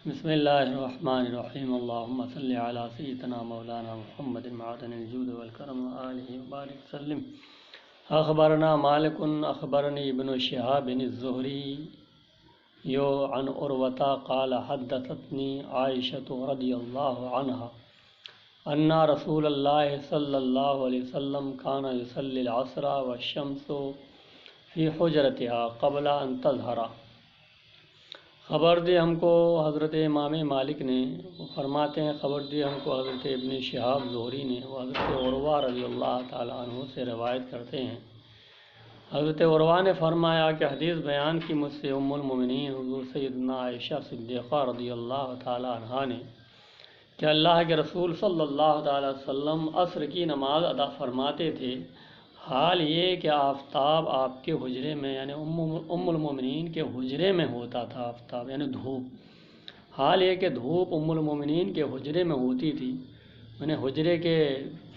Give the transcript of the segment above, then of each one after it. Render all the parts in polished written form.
بسم اللہ الرحمن الرحیم اللہم صلی علی سیدنا مولانا محمد معدن الجود والکرم آلہ وبارک وسلم۔ اخبرنا مالک اخبرنی ابن شہاب الزہری عن عروہ قال حدثتنی عائشۃ رضی اللہ عنہا ان رسول اللہ صلی اللہ علیہ وسلم کان یصلی العصر والشمس فی حجرتها قبل ان تظہر۔ خبر دی ہم کو حضرت امام مالک نے، فرماتے ہیں خبر دی ہم کو حضرت ابن شہاب زہری نے، وہ حضرت عروہ رضی اللہ تعالیٰ عنہ سے روایت کرتے ہیں۔ حضرت عروہ نے فرمایا کہ حدیث بیان کی مجھ سے ام المومنین حضور سیدنا عائشہ صدیقہ رضی اللہ تعالیٰ عنہا نے کہ اللہ کے رسول صلی اللہ تعالیٰ وسلم عصر کی نماز ادا فرماتے تھے، حال یہ کہ آفتاب آپ کے حجرے میں یعنی ام المومنین کے حجرے میں ہوتا تھا۔ آفتاب یعنی دھوپ، حال یہ کہ دھوپ ام المومنین کے حجرے میں ہوتی تھی، یعنی حجرے کے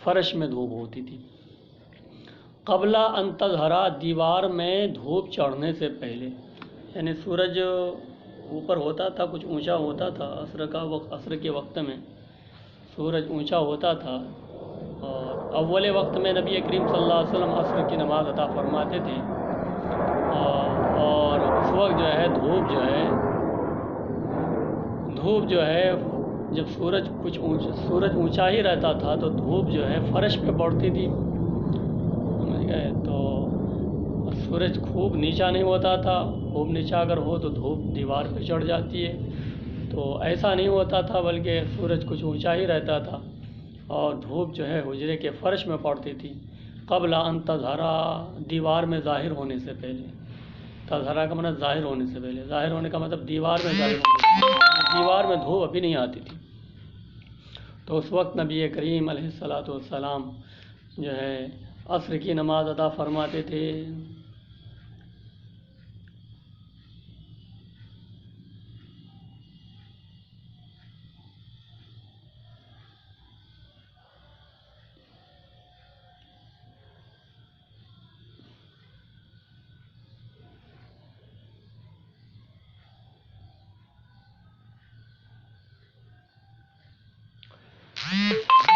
فرش میں دھوپ ہوتی تھی۔ قبل ان تظہر، دیوار میں دھوپ چڑھنے سے پہلے، یعنی سورج اوپر ہوتا تھا، کچھ اونچا ہوتا تھا، عصر کے وقت میں سورج اونچا ہوتا تھا، اور اول وقت میں نبی کریم صلی اللہ علیہ وسلم عصر کی نماز عطا فرماتے تھے، اور اس وقت جو ہے دھوپ جو ہے جب سورج اونچا ہی رہتا تھا تو دھوپ جو ہے فرش پہ پڑتی تھی، سمجھ گئے؟ تو سورج خوب نیچا نہیں ہوتا تھا، خوب نیچا اگر ہو تو دھوپ دیوار پہ چڑھ جاتی ہے، تو ایسا نہیں ہوتا تھا، بلکہ سورج کچھ اونچا ہی رہتا تھا اور دھوپ جو ہے حجرے کے فرش میں پڑتی تھی۔ قبل ان تظہر، دیوار میں ظاہر ہونے سے پہلے، تظہر کا مطلب ظاہر ہونے سے پہلے، ظاہر ہونے کا مطلب دیوار میں ظاہر ہونے سے پہلے، دیوار میں دھوپ ابھی نہیں آتی تھی۔ تو اس وقت نبی کریم علیہ الصلوۃ والسلام جو ہے عصر کی نماز ادا فرماتے تھے۔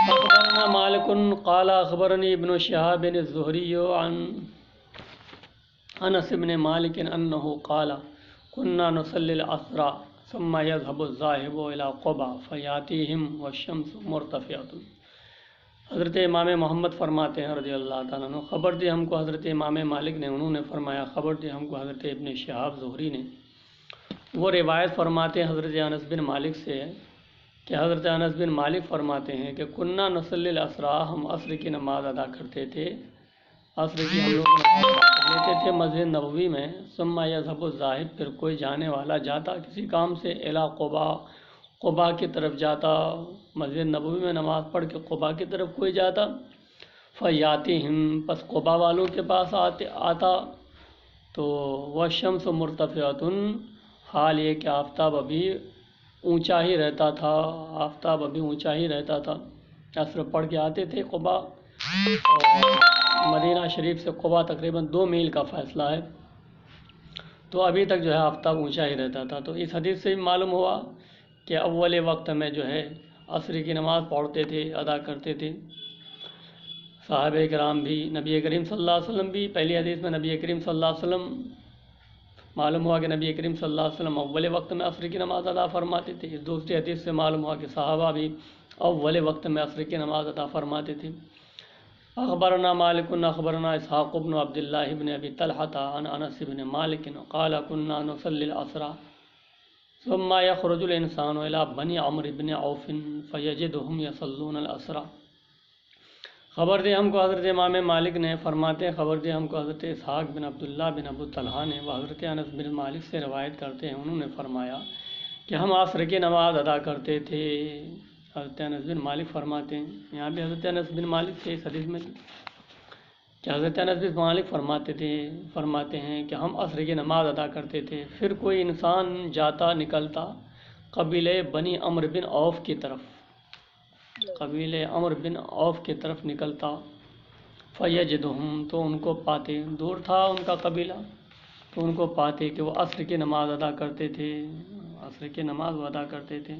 اخبرنا مالک قال اخبرنی ابن شہاب الزہری عن انس بن مالک انہ قال كنا نصلي العصر ثم يذهب الذاهب الى قباء فياتيهم والشمس مرتفعة۔ حضرت امام محمد فرماتے ہیں رضی اللہ تعالیٰ عنہ، خبر دی ہم کو حضرت امام مالک نے، انہوں نے فرمایا خبر دی ہم کو حضرت ابن شہاب زہری نے، وہ روایت فرماتے ہیں حضرت انس بن مالک سے کہ حضرت انس بن مالک فرماتے ہیں کہ کننا نصلی العصر، ہم عصر کی نماز ادا کرتے تھے، عصر کی ہم لوگ نماز ادا کر لیتے تھے مسجد نبوی میں، ثم یذهب الذاهب، پھر کوئی جانے والا جاتا کسی کام سے، الی قباء، قباء کی طرف جاتا، مسجد نبوی میں نماز پڑھ کے قباء کی طرف کوئی جاتا، فیاتیہم، پس قباء والوں کے پاس آتا تو والشمس مرتفعۃ، حال یہ کہ آفتاب ابھی اونچا ہی رہتا تھا، آفتاب ابھی اونچا ہی رہتا تھا۔ عصر پڑھ کے آتے تھے قباء، اور مدینہ شریف سے قباء تقریباً 2 میل کا فاصلہ ہے، تو ابھی تک جو ہے آفتاب اونچا ہی رہتا تھا۔ تو اس حدیث سے بھی معلوم ہوا کہ اول وقت میں جو ہے عصر کی نماز پڑھتے تھے، ادا کرتے تھے صحابہ کرام بھی، نبی کریم صلی اللہ علیہ وسلم بھی۔ پہلی حدیث میں نبی کریم صلی اللہ علیہ وسلم معلوم ہوا کہ نبی کریم صلی اللہ علیہ وسلم اول وقت میں عصر کی نماز ادا فرماتے تھے۔ اس دوسری حدیث سے معلوم ہوا کہ صحابہ بھی اول وقت میں عصر کی نماز ادا فرماتے تھے۔ اخبرنا مالک اخبرنا اسحاق بن عبد اللہ بن ابی طلحہ عن انس بن مالک قال كنا نصلي العصر ثم يخرج الانسان الى بني عمرو بن عوف فيجدهم يصلون العصر۔ خبر دی ہم کو حضرت امام مالک نے، فرماتے ہیں خبر دی ہم کو حضرت اسحاق بن عبداللہ بن ابو طلحہ نے، وہ حضرت انس بن مالک سے روایت کرتے ہیں، انہوں نے فرمایا کہ ہم عصر کی نماز ادا کرتے تھے۔ حضرت انس بن مالک فرماتے ہیں، یہاں بھی حضرت انس بن مالک تھے اس حدیث میں کہ حضرت انس بن مالک فرماتے ہیں کہ ہم عصر کی نماز ادا کرتے تھے، پھر کوئی انسان جاتا نکلتا قبیلے بنی عمرو بن عوف کی طرف، قبیلے عمرو بن عوف کی طرف نکلتا، فیجدہم، تو ان کو پاتے، دور تھا ان کا قبیلہ، تو ان کو پاتے کہ وہ عصر کی نماز ادا کرتے تھے، عصر کی نماز وہ ادا کرتے تھے۔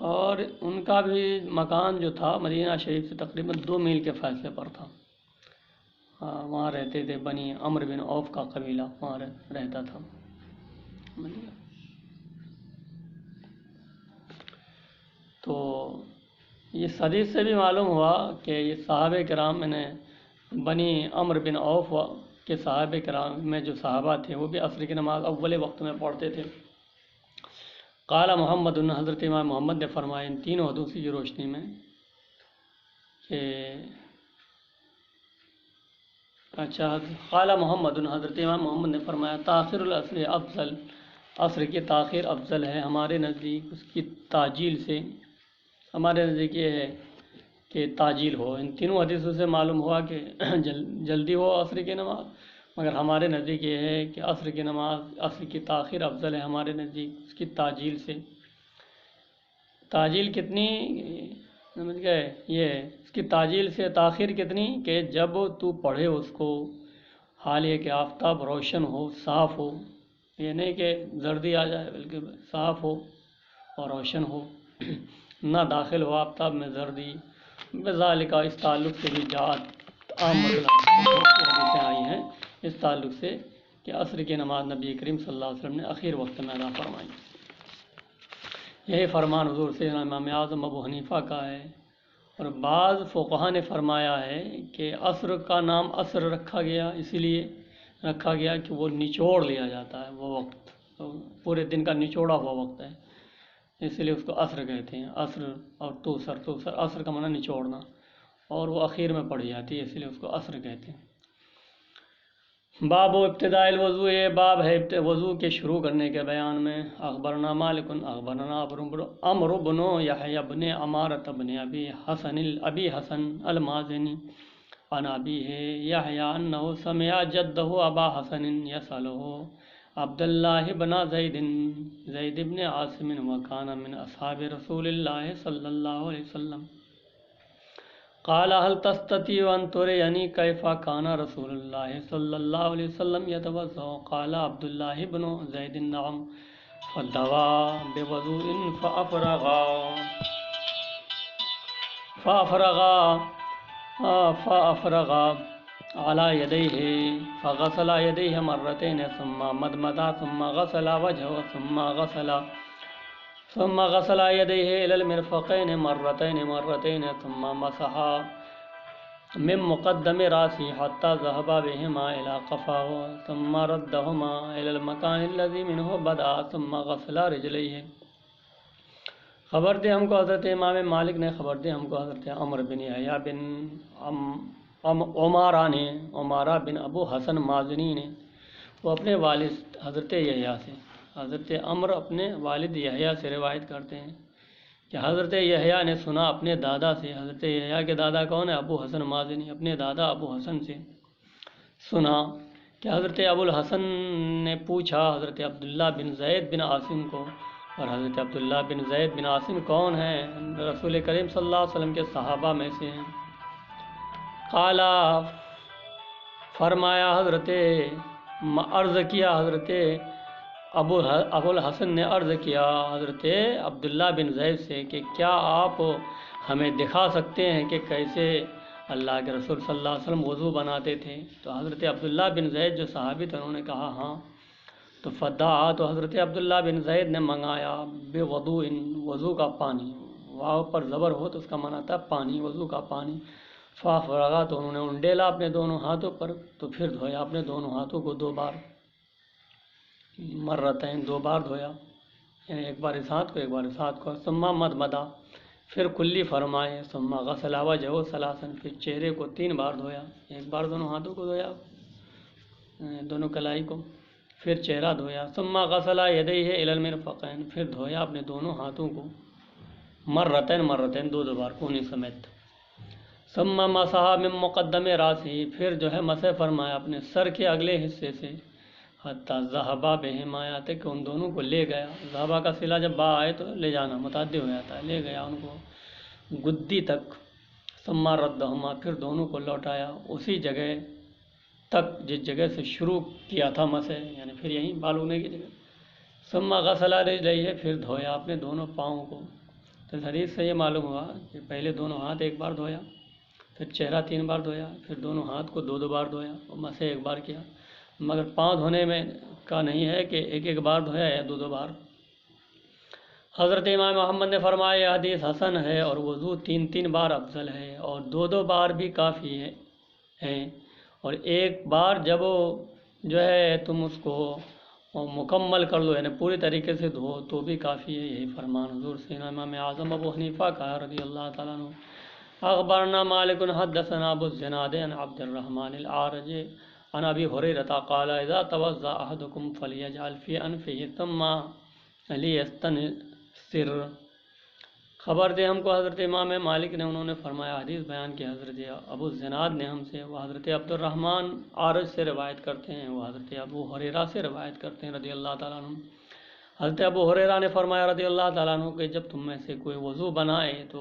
اور ان کا بھی مکان جو تھا مدینہ شریف سے تقریباً 2 میل کے فاصلے پر تھا۔ وہاں رہتے تھے، بنی عمرو بن عوف کا قبیلہ وہاں رہتا تھا۔ تو یہ حدیث سے بھی معلوم ہوا کہ یہ صحابہ کرام نے بنی عمرو بن عوف کے صحابہ کرام میں جو صحابہ تھے وہ بھی عصر کی نماز اول وقت میں پڑھتے تھے۔ قال محمد، حضرت امام محمد نے فرمایا ان تینوں حدیث کی روشنی میں کہ قال محمد، حضرت امام محمد نے فرمایا تاخیر العصر افضل، عصر کی تاخیر افضل ہے ہمارے نزدیک اس کی تاجیل سے۔ ہمارے نزدیک یہ ہے کہ تاجیل ہو۔ ان تینوں حدیثوں سے معلوم ہوا کہ جلدی ہو عصر کی نماز، مگر ہمارے نزدیک یہ ہے کہ عصر کی نماز، عصر کی تاخیر افضل ہے ہمارے نزدیک اس کی تاجیل سے۔ تاجیل کتنی سمجھ گئے؟ یہ اس کی تاجیل سے تاخیر کتنی کہ جب تو پڑھے اس کو حال یہ کہ آفتاب روشن ہو، صاف ہو، یہ نہیں کہ زردی آ جائے بلکہ صاف ہو اور روشن ہو، نہ داخل ہو آفتاب میں زردی۔ بذالک، اس تعلق سے بھی جات عام حدیثیں آئی ہیں اس تعلق سے کہ عصر کی نماز نبی کریم صلی اللہ علیہ وسلم نے اخیر وقت میں ادا فرمائی۔ یہی فرمان حضور سے امام اعظم ابو حنیفہ کا ہے، اور بعض فقہا نے فرمایا ہے کہ عصر کا نام عصر رکھا گیا اسی لیے رکھا گیا کہ وہ نچوڑ لیا جاتا ہے، وہ وقت پورے دن کا نچوڑا ہوا وقت ہے، اس لیے اس کو عصر کہتے ہیں۔ عصر اور توسر عصر کا معنی نچوڑنا، اور وہ اخیر میں پڑھی جاتی ہے اس لیے اس کو عصر کہتے ہیں۔ باب ابتداء الوضوء، یہ باب ہے وضو کے شروع کرنے کے بیان میں۔ اخبرنا مالک اخبرنا عمرو بن یحیی بن عمارۃ بن ابی حسن المازنی عن ابیہ یحیی انہ سمع جدہ ابا حسن یسألہ عبد اللہ بن زید بن عاصم وکان من اصحاب رسول اللہ صلی اللہ علیہ وسلم قال هل تستطيع ان تريني كيف كان رسول الله صلى الله عليه وسلم يتوضا؟ قال عبد الله بن زيد نعم، فدعا بوضوء فأفرغ على يديه فغسل يديه مرتين ثم مضمض ثم غسل وجهه ثم غسل يديه إلى المرفقين مرتين ثم مسح من مقدم رأسه حتى ذهب بهما إلى قفاه ثم ردهما إلى المكان الذي منه بدأ ثم غسل رجليه۔ خبر دے ہم کو حضرت امام مالک نے خبر دے ہم کو حضرت عمر بن یحییٰ بن عمارہ بن ابو حسن مازنی نے، وہ اپنے والد حضرت یحییٰ سے، حضرت عمر اپنے والد یحییٰ سے روایت کرتے ہیں کہ حضرت یحییٰ نے سنا اپنے دادا سے، حضرت یحییٰ کے دادا کون ہے؟ ابو حسن مازنی، اپنے دادا ابو حسن سے سنا کہ حضرت ابو الحسن نے پوچھا حضرت عبداللہ بن زید بن عاصم کو، اور حضرت عبداللہ بن زید بن عاصم کون ہیں؟ رسول کریم صلی اللہ علیہ وسلم کے صحابہ میں سے ہیں۔ قالا، فرمایا حضرت عرض کیا حضرت ابو الحسن نے عرض کیا حضرت عبداللہ بن زید سے کہ کیا آپ ہمیں دکھا سکتے ہیں کہ کیسے اللہ کے رسول صلی اللہ علیہ وسلم وضو بناتے تھے؟ تو حضرت عبداللہ بن زید جو صحابی تھے انہوں نے کہا ہاں۔ تو فدعا، تو حضرت عبداللہ بن زید نے منگایا بوضوء، وضو کا پانی، واو پر زبر ہو تو اس کا معنی تھا پانی، وضو کا پانی۔ فافرغا، تو انہوں نے انڈیلا اپنے دونوں ہاتھوں پر، تو پھر دھویا اپنے دونوں ہاتھوں کو 2 بار، مرتين 2 بار دھویا، یعنی ایک بار اس ہاتھ کو ایک بار اس ہاتھ کو۔ ثم مضمض، پھر کلی فرمائے، ثم غسل وجهه ثلاثا، پھر چہرے کو 3 بار دھویا، ایک بار دونوں ہاتھوں کو دھویا، دونوں کلائی کو، پھر چہرہ دھویا۔ ثم غسل يديه الى المرفقين، پھر دھویا اپنے دونوں ہاتھوں کو، مرتين 2 بار کونی سمیت۔ ثم مسح من مقدم راسی، پھر جو ہے مسح فرمایا اپنے سر کے اگلے حصے سے، حتیٰ ذہبا بہما، آیا تھا کہ ان دونوں کو لے گیا۔ ذہبا کا صلہ جب با آئے تو لے جانا متعدی ہو جاتا ہے، لے گیا ان کو گدی تک۔ ثم ردہما، پھر دونوں کو لوٹایا اسی جگہ تک جس جگہ سے شروع کیا تھا مسح، یعنی پھر یہیں بال اگنے کی جگہ۔ ثم غسل رجلیہ، پھر دھویا اپنے دونوں پاؤں کو۔ تو اس حدیث سے یہ معلوم ہوا کہ پہلے دونوں ہاتھ ایک بار دھویا، پھر چہرہ 3 بار دھویا، پھر دونوں ہاتھ کو 2 بار دھویا اور مسح 1 بار کیا۔ مگر پاؤں دھونے میں کا نہیں ہے کہ ایک بار دھویا یا 2 بار۔ حضرت امام محمد نے فرمایا یہ حدیث حسن ہے، اور وضو 3 بار افضل ہے، اور 2 بار بھی کافی ہے، اور 1 بار جب جو ہے تم اس کو مکمل کر لو، یعنی پوری طریقے سے دھو تو بھی کافی ہے۔ یہی فرمان حضور سے امام اعظم ابو حنیفہ کا رضی اللہ تعالیٰ عنہ۔ اخبرنا مالک حدثنا ابو الزناد عن عبد الرحمن الاعرج عن ابی ہریرہ قال اذا توضأ احدکم فلیجعل فی انفہ ثم لیستنثر۔ خبر دے ہم کو حضرت امام مالک نے، انہوں نے فرمایا، حدیث بیان کی حضرت ابو الزناد نے ہم سے، وہ حضرت عبد الرحمن عارج سے روایت کرتے ہیں، وہ حضرت ابو ہریرہ سے روایت کرتے ہیں رضی اللہ تعالیٰ عنہ۔ حضرت ابو ہریرہ نے فرمایا رضی اللہ تعالیٰ عنہ کہ جب تم میں سے کوئی وضو بنائے تو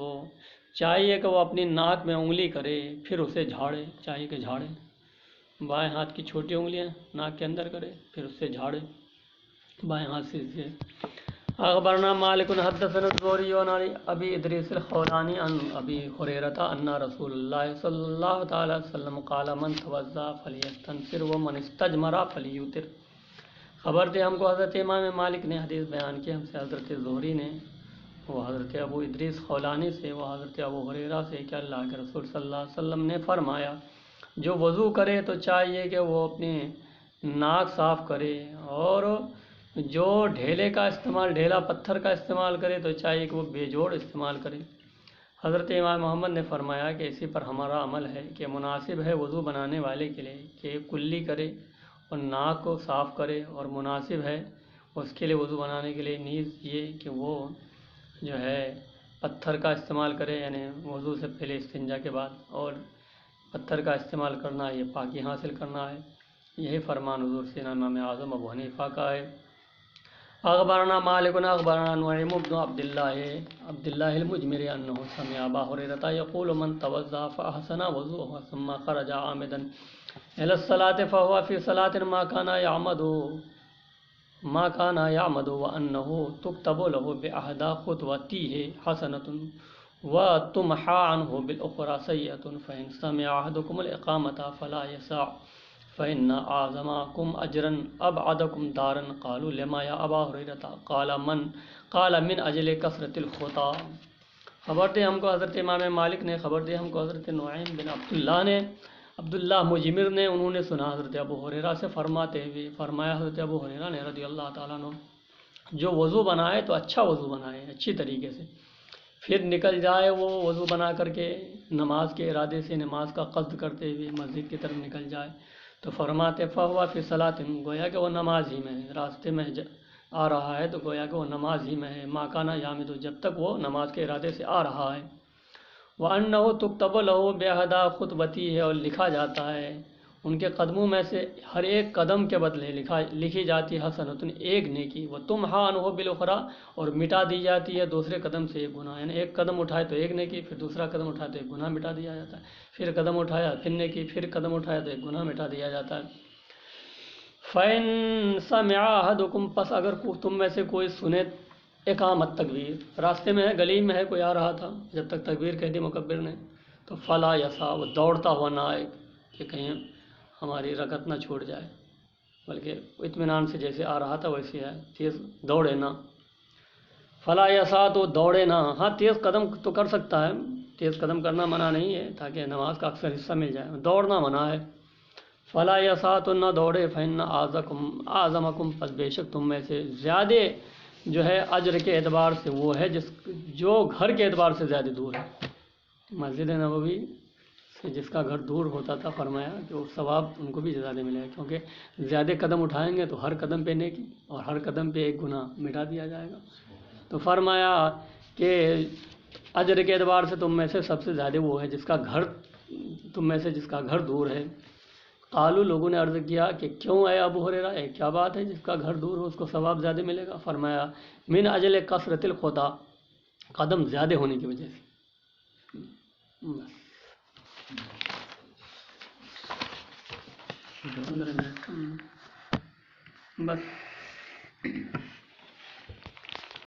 چاہیے کہ وہ اپنی ناک میں انگلی کرے، پھر اسے جھاڑے، چاہیے کہ جھاڑے، بائیں ہاتھ کی چھوٹی انگلیاں ناک کے اندر کرے، پھر اس سے جھاڑے بائیں ہاتھ سے۔ اخبرنا مالک حدثنا الزهري عن ابي ادریس الخولانی عن ابی ہریرہ ان رسول اللہ صلی اللہ تعالی وسلم قال من توضأ فلیستنثر ومن استجمر فلیوتر۔ خبر دے ہم کو حضرت امام مالک نے حدیث بیان کی ہم سے حضرت زہری نے، وہ حضرت ابو ادریس خولانی سے، وہ حضرت ابو ہریرہ سے کہ اللہ کے رسول صلی اللہ علیہ وسلم نے فرمایا جو وضو کرے تو چاہیے کہ وہ اپنی ناک صاف کرے، اور جو ڈھیلے کا استعمال، ڈھیلا پتھر کا استعمال کرے تو چاہیے کہ وہ بے جوڑ استعمال کرے۔ حضرت امام محمد نے فرمایا کہ اسی پر ہمارا عمل ہے کہ مناسب ہے وضو بنانے والے کے لیے کہ کلی کرے اور ناک کو صاف کرے، اور مناسب ہے اس کے لیے وضو بنانے کے لیے نیز یہ کہ وہ جو ہے پتھر کا استعمال کرے، یعنی وضو سے پہلے استنجا کے بعد، اور پتھر کا استعمال کرنا یہ پاکی حاصل کرنا ہے۔ یہی فرمان حضور سے امام اعظم ابو حنیفہ کا ہے۔ اخبرنا مالک اخبرنا نعیم بن عبد الله المجمری انه سمع ابا هريرة يقول من توضأ فاحسن وضوءه ثم خرج عامدا الى الصلاة فهو في صلاة ما كان يعمد وانه تكتب له باحدى خطوتيه حسنة وتمحى عنه بالاخرى سيئة فان سمع احدكم الاقامة فلا يسع فإن أعظمكم أجرا أبعدكم دارا قالوا لما يا أبا هريرة قال من أجل كثرة الخطا۔ خبر دے ہم کو حضرت امام مالک نے، خبر دے ہم کو حضرت نعیم بن عبداللہ نے، عبداللہ مجمر نے، انہوں نے سنا حضرت ابو ہریرہ سے فرماتے ہوئے، فرمایا حضرت ابو ہریرہ نے رضی اللہ تعالیٰ عنہ جو وضو بنائے تو اچھا وضو بنائے، اچھی طریقے سے، پھر نکل جائے وہ وضو بنا کر کے نماز کے ارادے سے، نماز کا قصد کرتے ہوئے مسجد کی طرف نکل جائے تو فرماتے فہو فی صلاۃ، گویا کہ وہ نماز ہی میں ہے، راستے میں آ رہا ہے تو گویا کہ وہ نماز ہی میں ہے، ما کان یعمد، جب تک وہ نماز کے ارادے سے آ رہا ہے، وَأَنَّهُ تُكْتَبُ لَهُ بِأَحْدَى خُطْوَتِهِ، اور لکھا جاتا ہے ان کے قدموں میں سے ہر ایک قدم کے بدلے لکھی جاتی ہے حسنۃ، ایک نیکی، وَتُمْحَى عَنْهُ بِالْأُخْرَى، اور مٹا دی جاتی ہے دوسرے قدم سے ایک گناہ، یعنی ایک قدم اٹھائے تو ایک نیکی، پھر دوسرا قدم اٹھائے تو ایک گناہ مٹا دیا جاتا ہے، پھر قدم اٹھایا پھر نیکی، پھر قدم اٹھایا تو ایک گناہ مٹا دیا جاتا ہے۔ فَإِن سَمِعَ أَحَدُكُمْ، پس اگر تم میں سے کوئی سنے اقامت، تکبیر، راستے میں ہے، گلی میں ہے، کوئی آ رہا تھا، جب تک تکبیر کہہ دی مکبر نے تو فلا یسا، وہ دوڑتا ہوا نہ آئے کہ کہیں ہماری رکعت نہ چھوٹ جائے، بلکہ اطمینان سے جیسے آ رہا تھا ویسے آئے، تیز دوڑے نہ، فلا یسا، تو دوڑے نہ، ہاں تیز قدم تو کر سکتا ہے، تیز قدم کرنا منع نہیں ہے تاکہ نماز کا اکثر حصہ مل جائے، دوڑنا منع ہے۔ فلا یسا، تو نہ دوڑے، فإن أعظمكم، پس بے شک تم میں سے زیادہ جو ہے اجر کے اعتبار سے وہ ہے جو گھر کے اعتبار سے زیادہ دور ہے۔ مسجد نبوی سے جس کا گھر دور ہوتا تھا، فرمایا کہ وہ ثواب ان کو بھی زیادہ ملے گا، کیونکہ زیادہ قدم اٹھائیں گے تو ہر قدم پہ نیکی اور ہر قدم پہ ایک گناہ مٹا دیا جائے گا۔ تو فرمایا کہ اجر کے اعتبار سے تم میں سے سب سے زیادہ وہ ہے جس کا گھر تم میں سے جس کا گھر دور ہے۔ قالو لوگوں نے عرض کیا کہ کیوں اے ابو ہریرہ، کیا بات ہے جس کا گھر دور ہو اس کو ثواب زیادہ ملے گا؟ فرمایا من اجل کثرت الخطا، قدم زیادہ ہونے کی وجہ سے۔ بس